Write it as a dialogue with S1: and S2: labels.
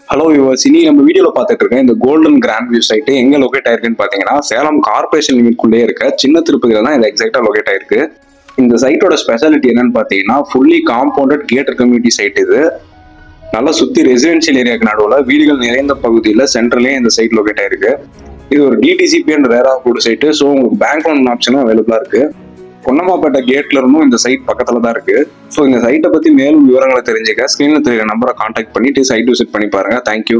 S1: Hello viewers, இனி நம்ம வீடியோல பார்த்துட்டு இருக்கேன் இந்த கோல்டன் கிராண்ட் வியூ சைட் எங்க லொகேட் ஆயிருக்குன்னு பாத்தீங்கன்னா சேலம் கார்பரேஷன் லிமிட்குள்ளே இருக்க சின்ன திருப்பதியில தான் இது எக்ஸாக்டா லொகேட் ஆயிருக்கு. இந்த சைட்டோட ஸ்பெஷாலிட்டி என்னன்னு பாத்தீங்கன்னா fully compounded gated community site. இது நல்லா சுத்தி ரெசிடென்சியல் ஏரியாவுக்கு நடுவில் வீடுகள் நிறைந்த பகுதியில் சென்ட்ரலே இந்த சைட் லொகேட் ஆயிருக்கு. இது ஒரு DTCP and rare of good site. So உங்களுக்கு பேங்க் லோன் ஆப்ஷனும் அவைலபிளா இருக்கு. பொன்னம்மாப்பேட்டை கேட்ல இருந்தும் இந்த சைட் பக்கத்துல தான் இருக்கு. ஸோ இந்த சைட்டை பத்தி மேலும் விவரங்களை தெரிஞ்சுக்க ஸ்கிரீன்ல தெரியுற நம்பரை கான்டாக்ட் பண்ணிட்டு சைட் விசிட் பண்ணி பாருங்க. தேங்க்யூ.